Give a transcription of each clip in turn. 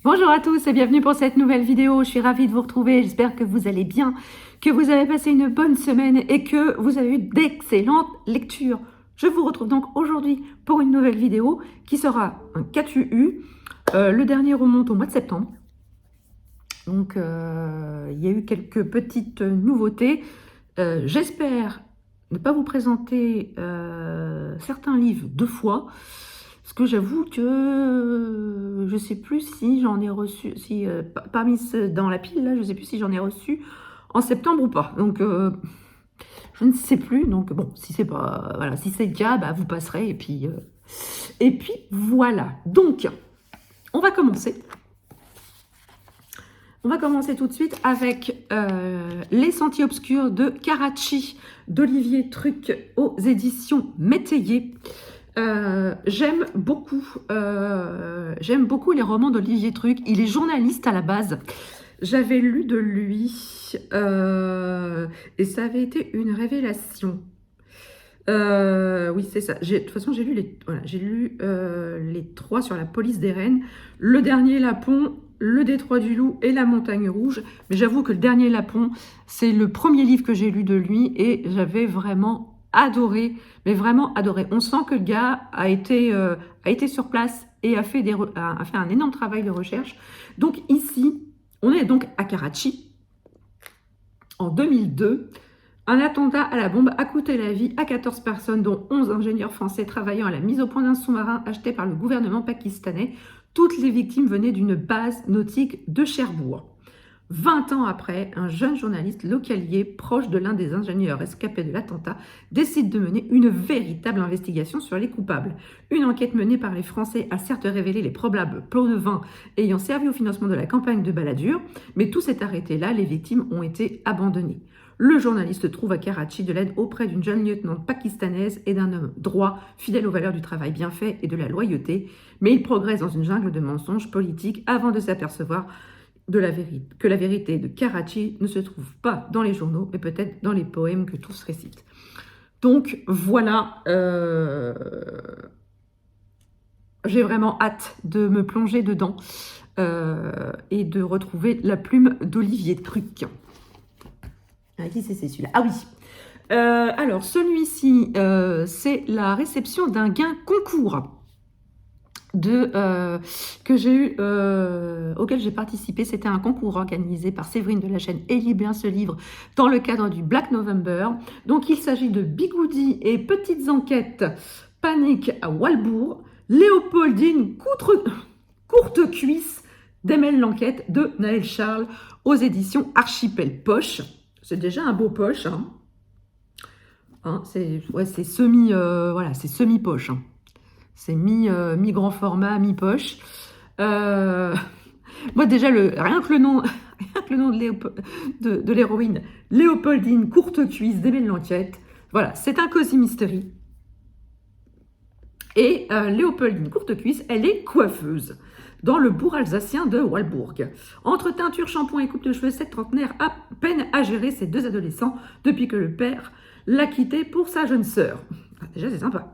Bonjour à tous et bienvenue pour cette nouvelle vidéo. Je suis ravie de vous retrouver. J'espère que vous allez bien, que vous avez passé une bonne semaine et que vous avez eu d'excellentes lectures. Je vous retrouve donc aujourd'hui pour une nouvelle vidéo qui sera un QU. Le dernier remonte au mois de septembre. Donc, il y a eu quelques petites nouveautés. J'espère ne pas vous présenter certains livres deux fois. Parce que j'avoue que je ne sais plus si j'en ai reçu, si parmi ceux dans la pile, là, je ne sais plus si j'en ai reçu en septembre ou pas. Donc, je ne sais plus. Donc, bon, si c'est pas, voilà, si c'est le cas, bah, vous passerez. Et puis, voilà. Donc, on va commencer. On va commencer tout de suite avec Les Sentiers Obscurs de Karachi d'Olivier Truc aux éditions Métayer. J'aime beaucoup les romans d'Olivier Truc. Il est journaliste à la base. J'avais lu de lui et ça avait été une révélation. Oui, c'est ça. De toute façon, j'ai lu les trois sur la police des Rennes. Le dernier Lapon, le Détroit du Loup et la Montagne Rouge. Mais j'avoue que le dernier Lapon, c'est le premier livre que j'ai lu de lui et j'avais vraiment adoré, mais vraiment adoré. On sent que le gars a été sur place et a fait un énorme travail de recherche. Donc ici, on est donc à Karachi en 2002. Un attentat à la bombe a coûté la vie à 14 personnes, dont 11 ingénieurs français travaillant à la mise au point d'un sous-marin acheté par le gouvernement pakistanais. Toutes les victimes venaient d'une base nautique de Cherbourg. 20 ans après, un jeune journaliste localier proche de l'un des ingénieurs rescapés de l'attentat décide de mener une véritable investigation sur les coupables. Une enquête menée par les Français a certes révélé les probables plots de vin ayant servi au financement de la campagne de Balladur, mais tout s'est arrêté là, les victimes ont été abandonnées. Le journaliste trouve à Karachi de l'aide auprès d'une jeune lieutenante pakistanaise et d'un homme droit, fidèle aux valeurs du travail bien fait et de la loyauté, mais il progresse dans une jungle de mensonges politiques avant de s'apercevoir que la vérité de Karachi ne se trouve pas dans les journaux, mais peut-être dans les poèmes que tous récitent. Donc voilà, j'ai vraiment hâte de me plonger dedans et de retrouver la plume d'Olivier Truc. Qui c'est celui-là? Ah oui. Alors, celui-ci, c'est la réception d'un gain concours que j'ai eu, auquel j'ai participé. C'était un concours organisé par Séverine de la chaîne Et lis bien ce livre dans le cadre du Black November. Donc, il s'agit de Bigoudi et Petites enquêtes panique à Walbourg, Léopoldine courte cuisse démêle l'enquête de Naël Charles aux éditions Archipel Poche. C'est déjà un beau poche, c'est voilà, c'est semi-poche. C'est mi-grand format, mi-poche. Moi, déjà, rien que le nom de l'héroïne, Léopoldine courte cuisse démêle l'enquête. Voilà, c'est un cosy mystery. Et Léopoldine courte cuisse, elle est coiffeuse dans le bourg alsacien de Walbourg. Entre teinture, shampoing et coupe de cheveux, cette trentenaire a peine à gérer ses deux adolescents depuis que le père l'a quittée pour sa jeune sœur. Déjà, c'est sympa.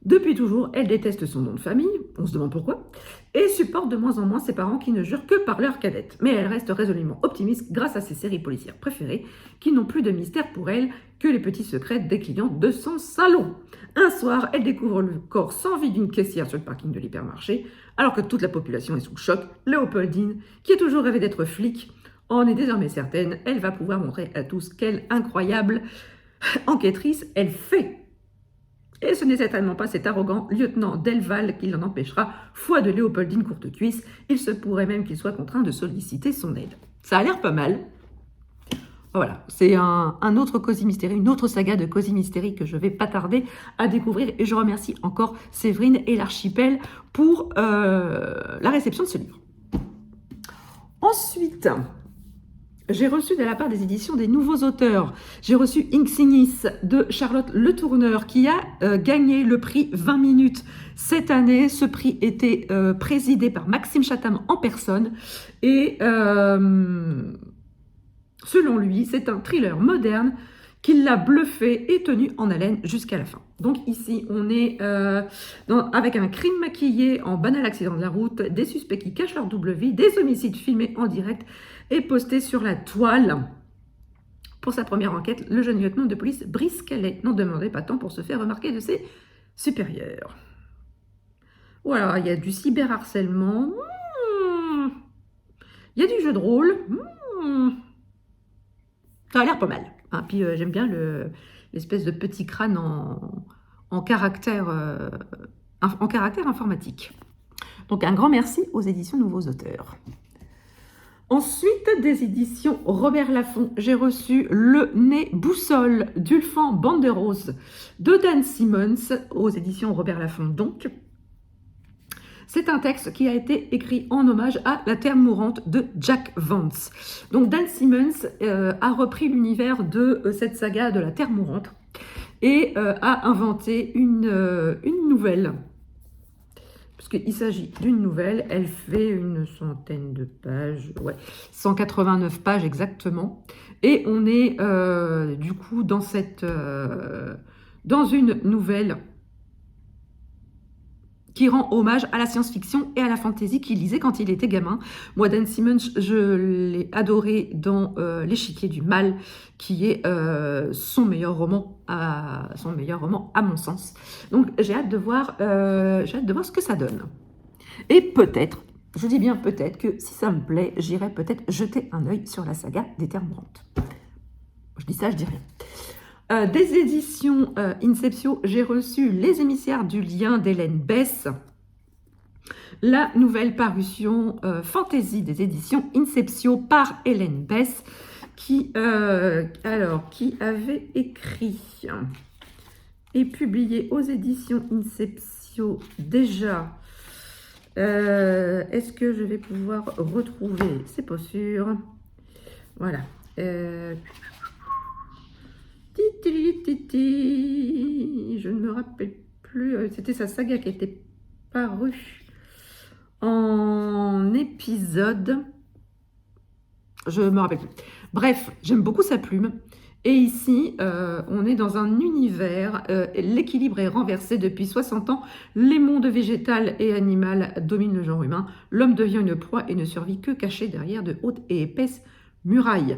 Depuis toujours, elle déteste son nom de famille, on se demande pourquoi, et supporte de moins en moins ses parents qui ne jurent que par leur cadette. Mais elle reste résolument optimiste grâce à ses séries policières préférées qui n'ont plus de mystère pour elle que les petits secrets des clients de son salon. Un soir, elle découvre le corps sans vie d'une caissière sur le parking de l'hypermarché, alors que toute la population est sous choc. Léopoldine, qui a toujours rêvé d'être flic, en est désormais certaine. Elle va pouvoir montrer à tous quelle incroyable enquêtrice elle fait. Et ce n'est certainement pas cet arrogant lieutenant Delval qui l'en empêchera, foi de Léopoldine Courtecuisse. Il se pourrait même qu'il soit contraint de solliciter son aide. Ça a l'air pas mal. Voilà, c'est un autre Cosy Mystery, une autre saga de Cosy Mystery que je vais pas tarder à découvrir. Et je remercie encore Séverine et l'Archipel pour la réception de ce livre. Ensuite, j'ai reçu de la part des éditions des nouveaux auteurs, j'ai reçu Inxinis de Charlotte Le Tourneur qui a gagné le prix 20 minutes cette année. Ce prix était présidé par Maxime Chatham en personne et selon lui, c'est un thriller moderne qui l'a bluffé et tenu en haleine jusqu'à la fin. Donc ici, on est avec un crime maquillé en banal accident de la route, des suspects qui cachent leur double vie, des homicides filmés en direct et postés sur la toile. Pour sa première enquête, le jeune lieutenant de police Brice Calais n'en demandait pas tant pour se faire remarquer de ses supérieurs. Voilà, il y a du cyberharcèlement, il y a du jeu de rôle, ça a l'air pas mal. Hein. Puis j'aime bien l'espèce de petit crâne en caractère informatique. Donc un grand merci aux éditions Nouveaux Auteurs. Ensuite, des éditions Robert Laffont, j'ai reçu Le Nez Boussole d'Ulfan Banderose de Dan Simmons aux éditions Robert Laffont. Donc, c'est un texte qui a été écrit en hommage à La Terre mourante de Jack Vance. Donc, Dan Simmons a repris l'univers de cette saga de La Terre mourante et a inventé une nouvelle. Puisqu'il s'agit d'une nouvelle, elle fait une centaine de pages, ouais, 189 pages exactement. Et on est du coup dans une nouvelle qui rend hommage à la science-fiction et à la fantasy qu'il lisait quand il était gamin. Moi, Dan Simmons, je l'ai adoré dans L'Échiquier du mal, qui est son meilleur roman à mon sens. Donc, j'ai hâte de voir ce que ça donne. Et peut-être, je dis bien peut-être, que si ça me plaît, j'irai peut-être jeter un œil sur la saga des Terres mourantes. Je dis ça, je dis rien. Des éditions Inceptio, j'ai reçu Les émissaires du lien d'Hélène Besse, la nouvelle parution fantasy des éditions Inceptio par Hélène Besse, qui avait écrit et publié aux éditions Inceptio déjà. Est-ce que je vais pouvoir retrouver? C'est pas sûr. Voilà. Je ne me rappelle plus. C'était sa saga qui était parue en épisode. Je me rappelle plus. Bref, j'aime beaucoup sa plume. Et ici, on est dans un univers, l'équilibre est renversé depuis 60 ans, les mondes végétal et animal dominent le genre humain, l'homme devient une proie et ne survit que caché derrière de hautes et épaisses murailles.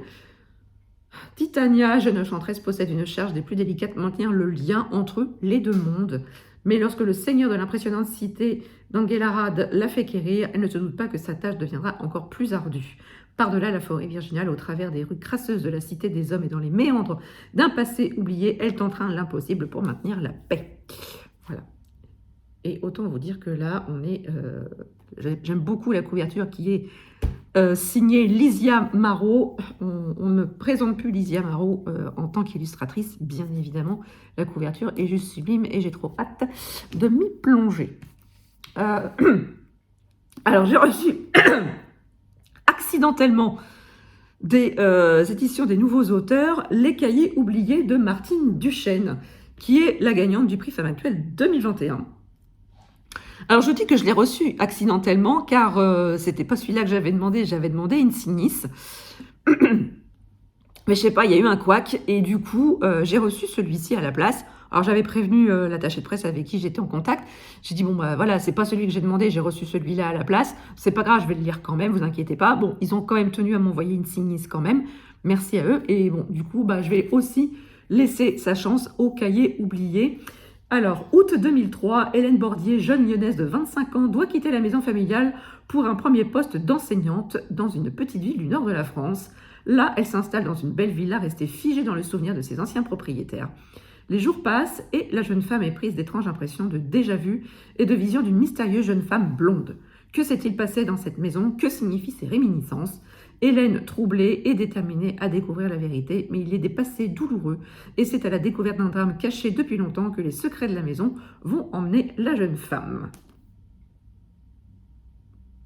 Titania, jeune enchanteresse, possède une charge des plus délicates, maintenir le lien entre les deux mondes. Mais lorsque le seigneur de l'impressionnante cité d'Anguellarad l'a fait quérir, elle ne se doute pas que sa tâche deviendra encore plus ardue. Par-delà la forêt virginale, au travers des rues crasseuses de la cité des hommes et dans les méandres d'un passé oublié, elle tentera l'impossible pour maintenir la paix. Voilà. Et autant vous dire que là, on est... j'aime beaucoup la couverture qui est signée Lysia Marot. On ne présente plus Lysia Marot en tant qu'illustratrice, bien évidemment. La couverture est juste sublime et j'ai trop hâte de m'y plonger. Alors, j'ai reçu accidentellement des éditions des Nouveaux Auteurs, Les Cahiers oubliés de Martine Duchesne, qui est la gagnante du prix Femme Actuelle 2021. Alors, je dis que je l'ai reçu accidentellement, car c'était pas celui-là que j'avais demandé Insignis. Mais je sais pas, il y a eu un couac, et du coup, j'ai reçu celui-ci à la place. Alors, j'avais prévenu l'attaché de presse avec qui j'étais en contact. J'ai dit, bon, bah voilà, c'est pas celui que j'ai demandé, j'ai reçu celui-là à la place. C'est pas grave, je vais le lire quand même, vous inquiétez pas. Bon, ils ont quand même tenu à m'envoyer Insignis quand même. Merci à eux. Et bon, du coup, bah, je vais aussi laisser sa chance au Cahier oublié. Alors, août 2003, Hélène Bordier, jeune lyonnaise de 25 ans, doit quitter la maison familiale pour un premier poste d'enseignante dans une petite ville du nord de la France. Là, elle s'installe dans une belle villa restée figée dans le souvenir de ses anciens propriétaires. Les jours passent et la jeune femme est prise d'étranges impressions de déjà-vu et de vision d'une mystérieuse jeune femme blonde. Que s'est-il passé dans cette maison? Que signifient ces réminiscences? Hélène, troublée, est déterminée à découvrir la vérité, mais il est des passés douloureux, et c'est à la découverte d'un drame caché depuis longtemps que les secrets de la maison vont emmener la jeune femme.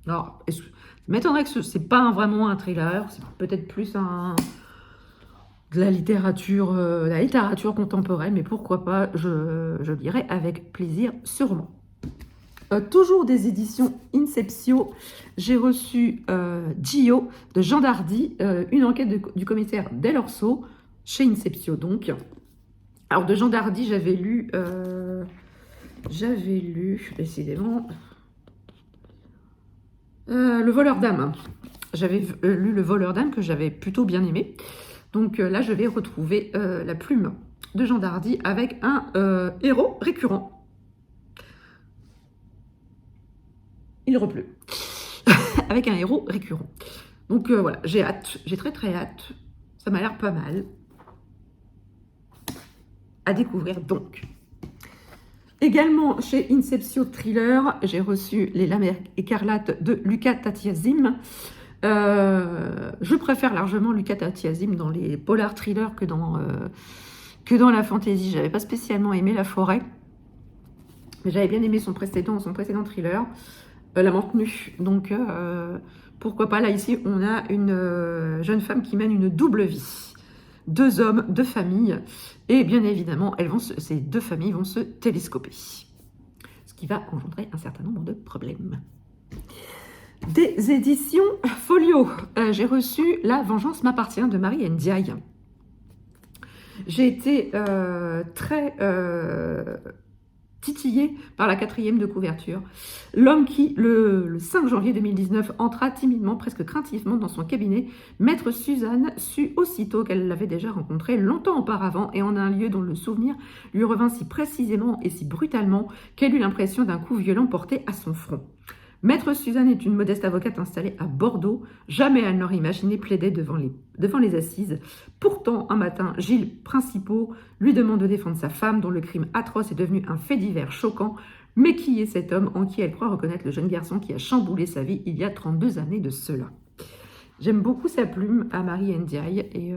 Alors, je m'étonnerais que ce n'est pas vraiment un thriller, c'est peut-être plus de la littérature contemporaine, mais pourquoi pas, je lirai avec plaisir ce roman. Toujours des éditions Inceptio, j'ai reçu Gio de Jean Dardy, une enquête du commissaire Del Orso. chez Inceptio donc. Alors de Jean Dardy, j'avais lu, décidément, Le voleur d'âme. J'avais lu Le voleur d'âme que j'avais plutôt bien aimé. Donc là, je vais retrouver La plume de Jean Dardy avec un héros récurrent. Il repleut. Avec un héros récurrent. Donc voilà, j'ai hâte, j'ai très très hâte. Ça m'a l'air pas mal. À découvrir donc. Également chez Inceptio Thriller, j'ai reçu Les Lames écarlates de Luca Tatiasim. Je préfère largement Luca Tatiasim dans les polar thrillers que dans la fantasy. J'avais pas spécialement aimé La Forêt, mais j'avais bien aimé son précédent thriller, La Maintenue. Donc pourquoi pas. Là ici, on a une jeune femme qui mène une double vie. 2 hommes, 2 familles, et bien évidemment, ces 2 familles vont se télescoper, ce qui va engendrer un certain nombre de problèmes. Des éditions Folio, j'ai reçu La vengeance m'appartient de Marie Ndiaye. J'ai été très titillée par la 4e de couverture. L'homme qui, le 5 janvier 2019, entra timidement, presque craintivement dans son cabinet. Maître Suzanne sut aussitôt qu'elle l'avait déjà rencontré longtemps auparavant et en un lieu dont le souvenir lui revint si précisément et si brutalement qu'elle eut l'impression d'un coup violent porté à son front. Maître Suzanne est une modeste avocate installée à Bordeaux. Jamais elle n'aurait imaginé plaider devant les assises. Pourtant, un matin, Gilles Principaux lui demande de défendre sa femme, dont le crime atroce est devenu un fait divers choquant. Mais qui est cet homme en qui elle croit reconnaître le jeune garçon qui a chamboulé sa vie il y a 32 années de cela? J'aime beaucoup sa plume à Marie Ndiaye et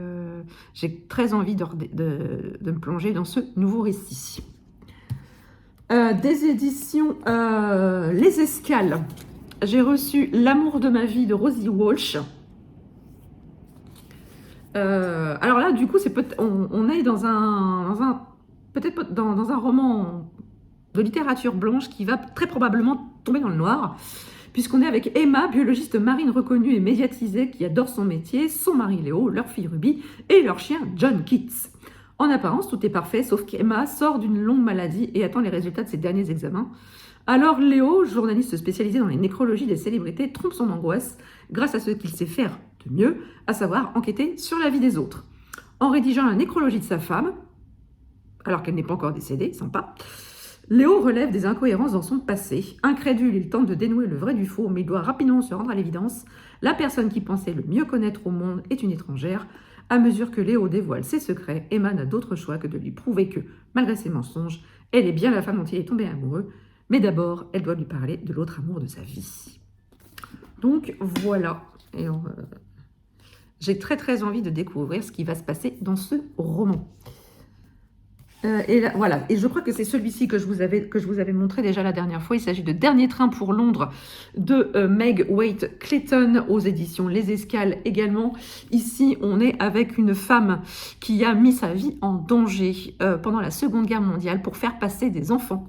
j'ai très envie de me plonger dans ce nouveau récit. Des éditions Les Escales, j'ai reçu L'amour de ma vie de Rosie Walsh. Alors là, du coup, on est dans peut-être dans un roman de littérature blanche qui va très probablement tomber dans le noir, puisqu'on est avec Emma, biologiste marine reconnue et médiatisée qui adore son métier, son mari Léo, leur fille Ruby et leur chien John Keats. En apparence, tout est parfait, sauf qu'Emma sort d'une longue maladie et attend les résultats de ses derniers examens. Alors Léo, journaliste spécialisé dans les nécrologies des célébrités, trompe son angoisse grâce à ce qu'il sait faire de mieux, à savoir enquêter sur la vie des autres. En rédigeant la nécrologie de sa femme, alors qu'elle n'est pas encore décédée, sympa, Léo relève des incohérences dans son passé. Incrédule, il tente de dénouer le vrai du faux, mais il doit rapidement se rendre à l'évidence. La personne qui pensait le mieux connaître au monde est une étrangère. À mesure que Léo dévoile ses secrets, Emma n'a d'autre choix que de lui prouver que, malgré ses mensonges, elle est bien la femme dont il est tombé amoureux. Mais d'abord, elle doit lui parler de l'autre amour de sa vie. Donc voilà. Et j'ai très très envie de découvrir ce qui va se passer dans ce roman. Et là, voilà, et je crois que c'est celui-ci que je vous avais montré déjà la dernière fois. Il s'agit de Dernier train pour Londres de Meg Waite Clayton aux éditions Les Escales également. Ici, on est avec une femme qui a mis sa vie en danger pendant la Seconde Guerre mondiale pour faire passer des enfants.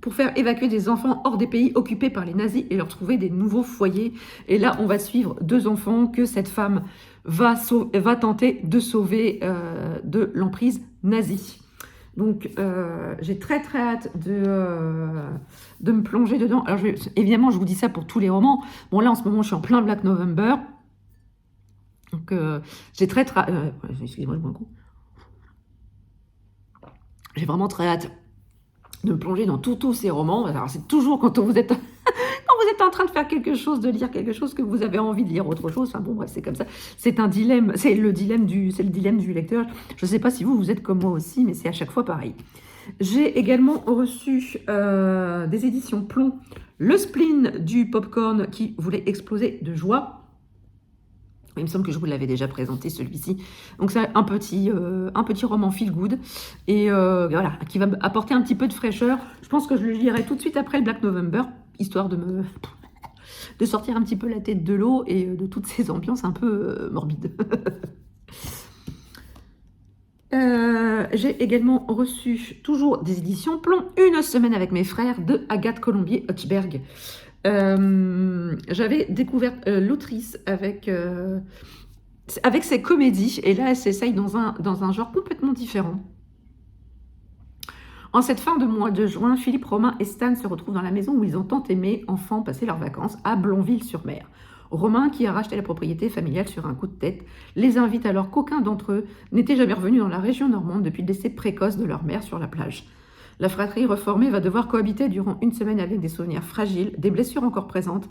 Pour faire évacuer des enfants hors des pays occupés par les nazis et leur trouver des nouveaux foyers. Et là, on va suivre 2 enfants que cette femme va tenter de sauver de l'emprise nazie. Donc, j'ai très très hâte de me plonger dedans. Alors, évidemment, je vous dis ça pour tous les romans. Bon, là, en ce moment, je suis en plein Black November. Donc, j'ai excusez-moi, je bois un coup. J'ai vraiment très hâte de me plonger dans tous ces romans. Alors, c'est toujours quand vous êtes en train de faire quelque chose, de lire quelque chose, que vous avez envie de lire autre chose. Enfin bon, bref, c'est comme ça. C'est un dilemme, c'est le dilemme du lecteur. Je ne sais pas si vous êtes comme moi aussi, mais c'est à chaque fois pareil. J'ai également reçu des éditions Plomb, Le spleen du popcorn qui voulait exploser de joie. Il me semble que je vous l'avais déjà présenté, celui-ci. Donc c'est un petit roman feel good et voilà, qui va apporter un petit peu de fraîcheur. Je pense que je le lirai tout de suite après le Black November, histoire de sortir un petit peu la tête de l'eau et de toutes ces ambiances un peu morbides. J'ai également reçu, toujours des éditions Plomb, Une semaine avec mes frères de Agathe Colombier-Hutchberg. J'avais découvert l'autrice avec ses comédies, et là, elle s'essaye dans un genre complètement différent. En cette fin de mois de juin, Philippe, Romain et Stan se retrouvent dans la maison où ils ont tant aimé enfant passer leurs vacances, à Blonville-sur-Mer. Romain, qui a racheté la propriété familiale sur un coup de tête, les invite alors qu'aucun d'entre eux n'était jamais revenu dans la région normande depuis le décès précoce de leur mère sur la plage. La fratrie reformée va devoir cohabiter durant une semaine avec des souvenirs fragiles, des blessures encore présentes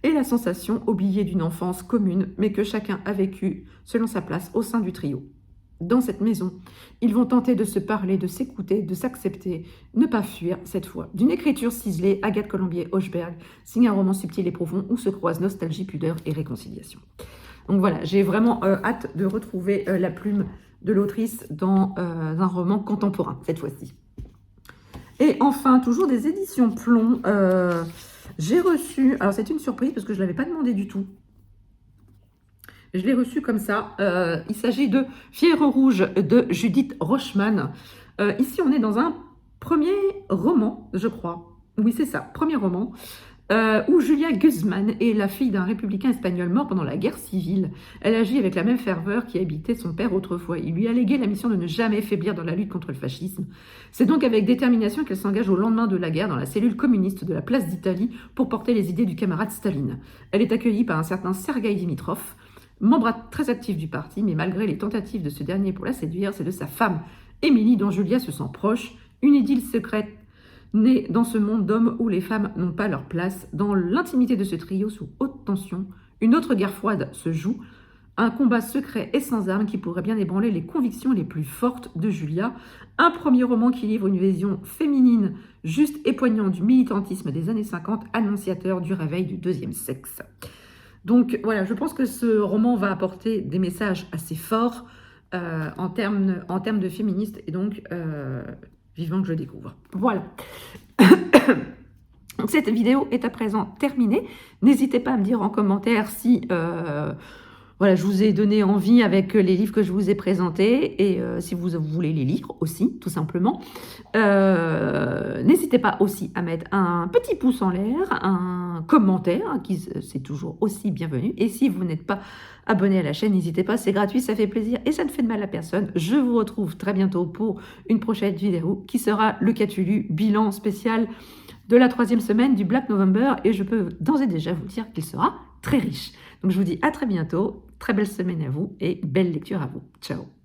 et la sensation oubliée d'une enfance commune, mais que chacun a vécue selon sa place au sein du trio. Dans cette maison, ils vont tenter de se parler, de s'écouter, de s'accepter, ne pas fuir cette fois. D'une écriture ciselée, Agathe Colombier-Hochberg signe un roman subtil et profond où se croisent nostalgie, pudeur et réconciliation. Donc voilà, j'ai vraiment hâte de retrouver la plume de l'autrice dans un roman contemporain, cette fois-ci. Et enfin, toujours des éditions Plomb, j'ai reçu, alors c'est une surprise parce que je ne l'avais pas demandé du tout, je l'ai reçu comme ça. Il s'agit de Fièvre rouge de Judith Rochman. Ici, on est dans un premier roman, je crois. Oui, c'est ça, premier roman, où Julia Guzman est la fille d'un républicain espagnol mort pendant la guerre civile. Elle agit avec la même ferveur qui habitait son père autrefois. Il lui a légué la mission de ne jamais faiblir dans la lutte contre le fascisme. C'est donc avec détermination qu'elle s'engage au lendemain de la guerre dans la cellule communiste de la place d'Italie pour porter les idées du camarade Staline. Elle est accueillie par un certain Sergueï Dimitrov, membre très actif du parti, mais malgré les tentatives de ce dernier pour la séduire, c'est de sa femme, Émilie, dont Julia se sent proche, une idylle secrète née dans ce monde d'hommes où les femmes n'ont pas leur place. Dans l'intimité de ce trio sous haute tension, une autre guerre froide se joue, un combat secret et sans armes qui pourrait bien ébranler les convictions les plus fortes de Julia. Un premier roman qui livre une vision féminine, juste et poignante du militantisme des années 50, annonciateur du réveil du deuxième sexe. Donc voilà, je pense que ce roman va apporter des messages assez forts en termes de féministe, et donc vivement que je le découvre. Voilà. Donc, cette vidéo est à présent terminée. N'hésitez pas à me dire en commentaire si voilà, je vous ai donné envie avec les livres que je vous ai présentés, et si vous voulez les lire aussi, tout simplement. N'hésitez pas aussi à mettre un petit pouce en l'air, un commentaire, qui c'est toujours aussi bienvenu. Et si vous n'êtes pas abonné à la chaîne, n'hésitez pas, c'est gratuit, ça fait plaisir et ça ne fait de mal à personne. Je vous retrouve très bientôt pour une prochaine vidéo qui sera le Cthulhu bilan spécial de la 3e semaine du Black November, et je peux d'ores et déjà vous dire qu'il sera très riche. Donc je vous dis à très bientôt, très belle semaine à vous et belle lecture à vous. Ciao.